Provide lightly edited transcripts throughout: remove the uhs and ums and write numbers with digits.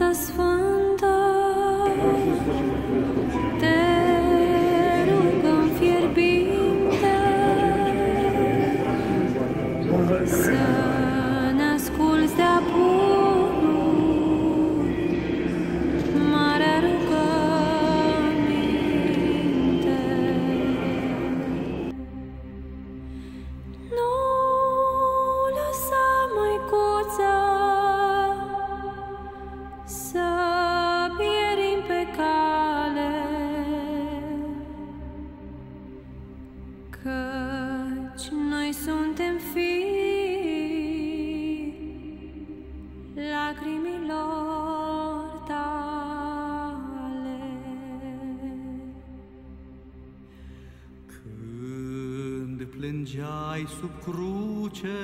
Masă sfântă, te rugăm fierbinte să ne asculți de-a bunul, marea rugăminte. Nu lăsa, Măicuță, să pierim pe cale, căci noi suntem fii lacrimilor tale. Când plângeai sub cruce,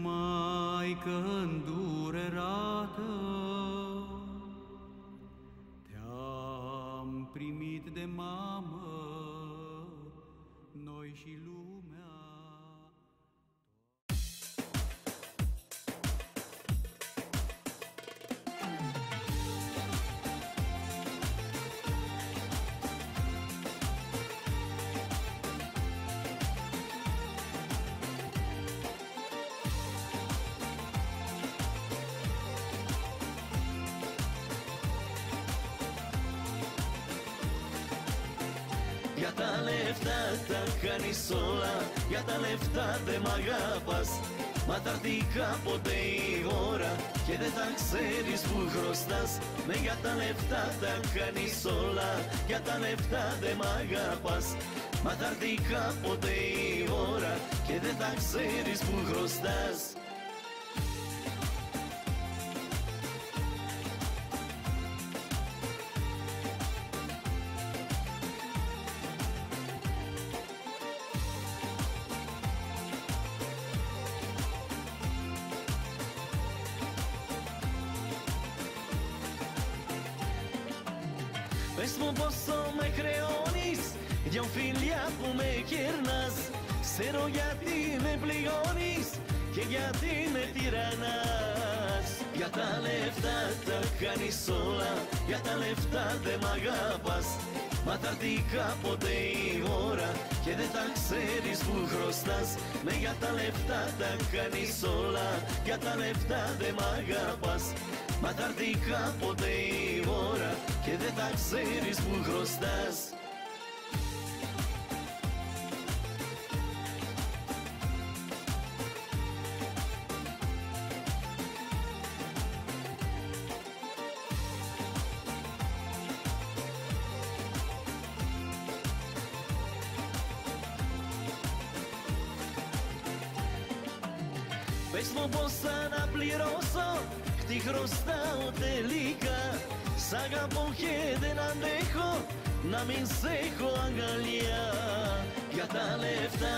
Maică îndurerată, te-am primit de mamă, noi și lumea. Ja ta lefta canisola, ja ta lefta de magapas, matartika po te ora, che de taxeris buhrostas, me ja ta lefta canisola, ja ta lefta de magapas, matartika po te ora, che de taxeris buhrostas. Mesmo posso me creonis, ja un filia me kiernas, sero ja ti me pligonis, che ja ti me tiranas. Ja ta lefta canisola, ja ta lefta de magapas, matartika po te ora, che de taxeris buhrostas, me ja ta lefta canisola, ja ta lefta de magapas, matartika po te ora, che de taxeris buhrostas. Pesmo posana pliroso, ti hrosta otelica, saga poche de nandejo, na minsejo angalia. Ja ta lefta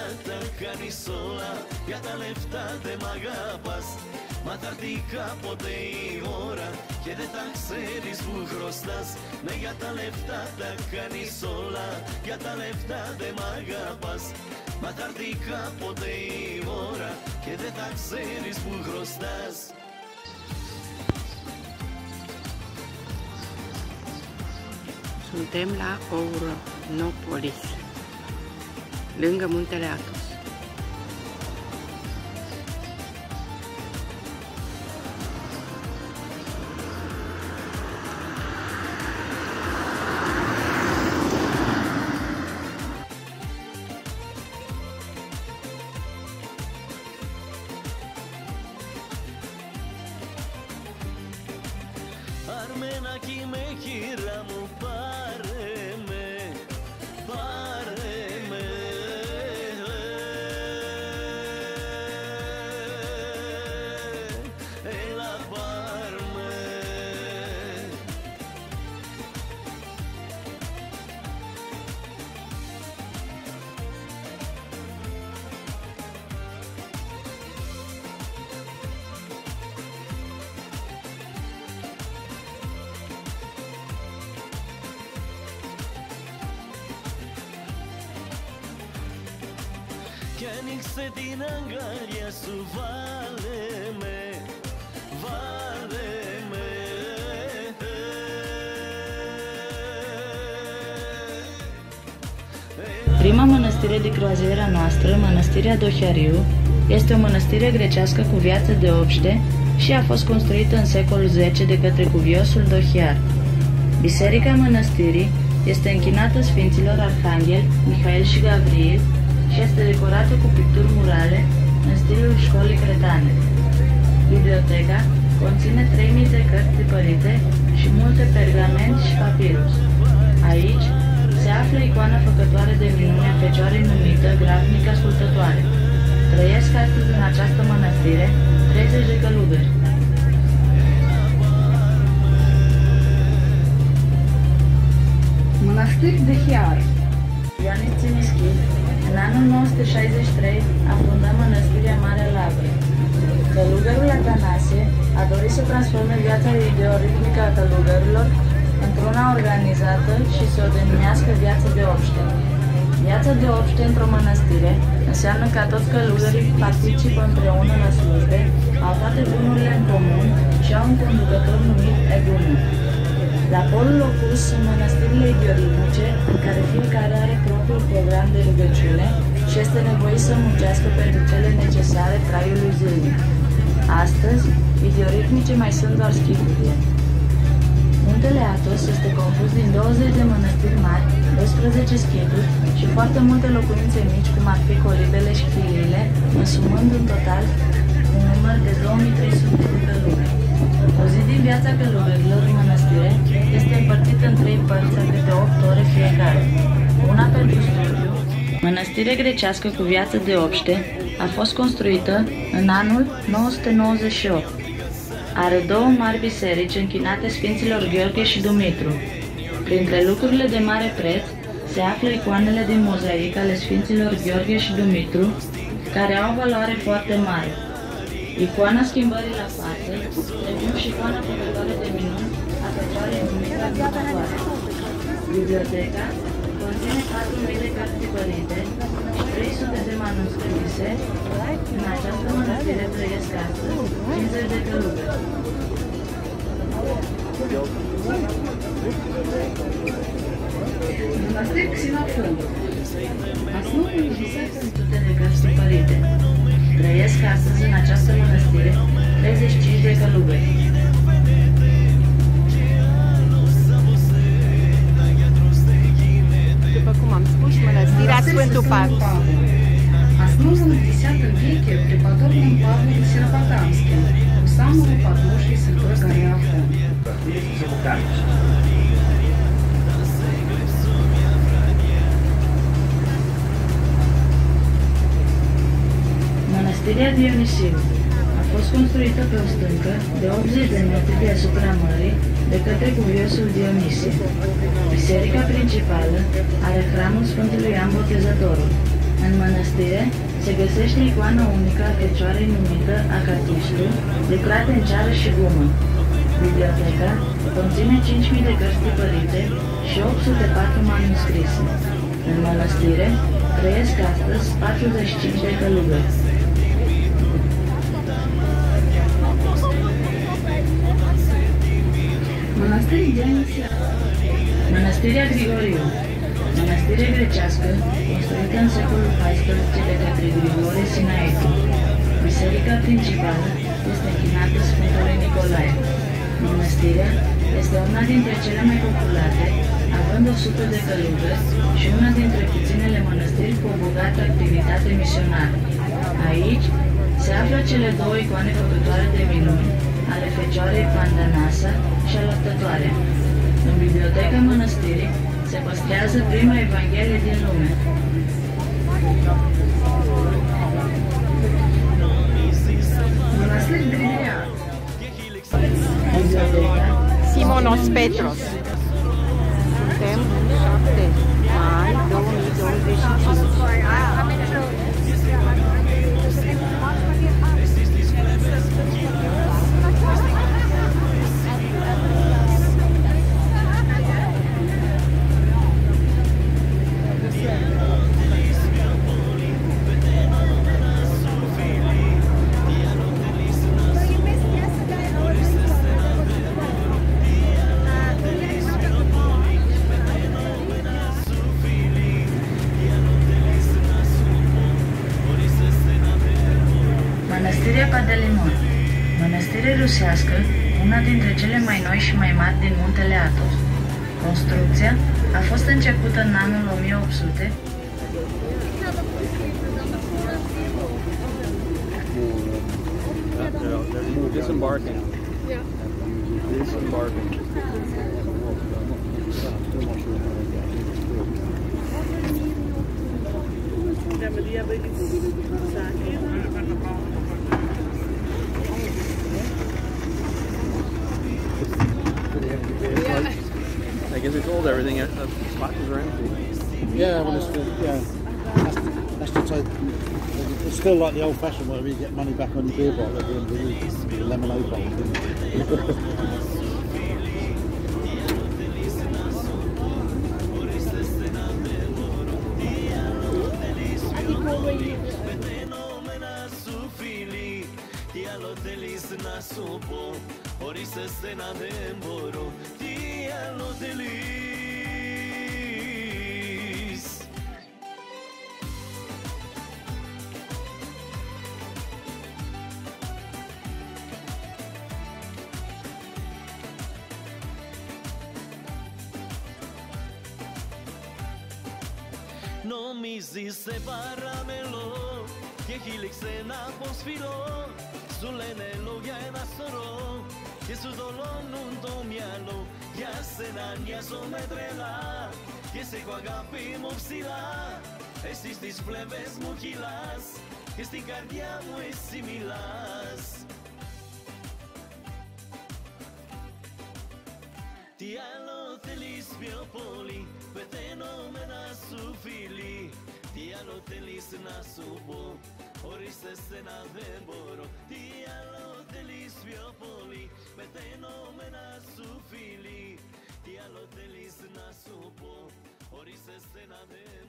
canisola, ja ta lefta de magapas, matartika po te ora, che de taxeris buhrostas, me ja ta lefta canisola, ja ta lefta de magapas, matartika po te ora, che de taxeris buhrostas. Suntem la Ouronopolis, lângă muntele Athos. Armena ki me kiramu pareme, pareme. Ela parme. Chianic se din Angalia su vale me, Prima mănăstire de croazieră noastră, Mănăstirea Dohiariu, este o mănăstire grecească cu viață de obște și a fost construită în secolul X de către cuviosul Dohiar. Biserica mănăstirii este închinată Sfinților Arhanghel, Mihail și Gavril și este decorată cu picturi murale în stilul școlii cretane. Biblioteca conține 3000 de cărți tipărite și multe pergamente și papirus. Aici se află icoana făcătoare de minune a Fecioarei numită Gravnic Ascultătoare. Trăiesc astăzi în această mănăstire 30 de călugări. Mănăstiri de Hiar. Ionis Țimischi, în anul 963, a fundat Mănăstirea Marea Lavră. Călugărul Atanasie a dorit să transforme viața ideoritmică a călugărilor într-una organizată și să o denumească viață de obște. Viața de obște într-o mănăstire înseamnă că toți călugării participă împreună la slujbe, au toate bunurile în comun și au un conducător numit egumân. La polul opus sunt mănăstirile idioritmice, în care fiecare are propriul program de rugăciune și este nevoit să muncească pentru cele necesare traiului zilnic. Astăzi, idioritmice mai sunt doar schipurile. Muntele Athos este compus din 20 de mănăstiri mari, 12 schituri și foarte multe locuințe mici, cum ar fi colibele și chiliile, însumând în total un număr de 2300 de călugări. O zi din viața călugărilor în mănăstire este împărțită în 3 părți, a câte 8 ore fiecare. Una pentru studiu. Mănăstire grecească cu viață de obște a fost construită în anul 998. Are 2 mari biserici închinate Sfinților Gheorghe și Dumitru. Printre lucrurile de mare preț se află icoanele din mozaic ale Sfinților Gheorghe și Dumitru, care au valoare foarte mare. Icoana schimbării la față, precum și icoana făcătoare de minuni a Fecioarei numită Ascultătoare. Biblioteca conține 4000 de cărți tipărite și 300 de manuscrise. În această mănăstire trăiesc astăzi 50 de călugări. Mănăstiri Xinofân. Основul 600 de cărți tipărite. Trăiesc astăzi în această mănăstire 35 de călugări. După cum am spus, Mănăstirea Sfântul Pavel. Основан в X веке преподобным Павлом Сиропотамским у самого подножия Святой горы Афон. Mănăstirea Dionisiu a fost construită pe o stâncă de 80 de metri deasupra mării de către cuviosul Dionisie. Biserica principală are hramul Sfântului Ioan Botezătorul. În mănăstire se găsește icoana unică a Fecioarei numită Acatistru, lucrată în ceară și gumă. Biblioteca conține 5000 de cărți tipărite și 804 manuscrise. În mănăstire trăiesc astăzi 45 de călugări. Mănăstirii Dionisia. Mănăstirea Grigoriu. Mănăstire grecească, construită în secolul XIV de către Grigore Sinaetul. Biserica principală este închinată Sfântului Nicolae. Mănăstirea este una dintre cele mai populate, având 100 de călugări și una dintre puținele mănăstiri cu o bogată activitate misionară. Aici se află cele 2 icoane făcătoare de minuni ale Fecioarei Pandanasa și a Lăptătoarea. În biblioteca mănăstirii se păstrează prima Evanghelie din lume. Mănăstiri Drivea. Biblioteca Simonos Petros. Suntem 7 mai 2025. Clipa de Limon, mănăstire rusească, una dintre cele mai noi și mai mari din muntele Athos. Construcția a fost începută în anul 1800 disembarking. Yeah. Disembarking. Ja, maar die hebben iets zaken. I guess it's old. Everything, the spots are empty. Yeah, well, it's that's to take. It's still like the old-fashioned way where you get money back on your beer bottle at the end of the week, the lemonade bottle. Νομίζεις σε παραμελώ και χείληξε να αποσφυρώ. Σου λένε λόγια ένα σωρό και σου δολώνουν το μυαλό. Για σένα νοιάζομαι τρελά και σε έχω αγάπη μου ψηλά. Εσύ στις φλέβες μου κυλάς και στην καρδιά μου εσύ μιλάς. Τι άλλο θέλεις πιο πολύ, πεθαίνω με ένα σου φίλι. Τι άλλο θέλεις να σου πω, χωρίς εσένα δεν μπορώ. Τι άλλο θέλεις πιο πολύ, πεθαίνω με ένα σου φίλι. Τι άλλο θέλεις να σου πω, χωρίς εσένα δεν μπορώ.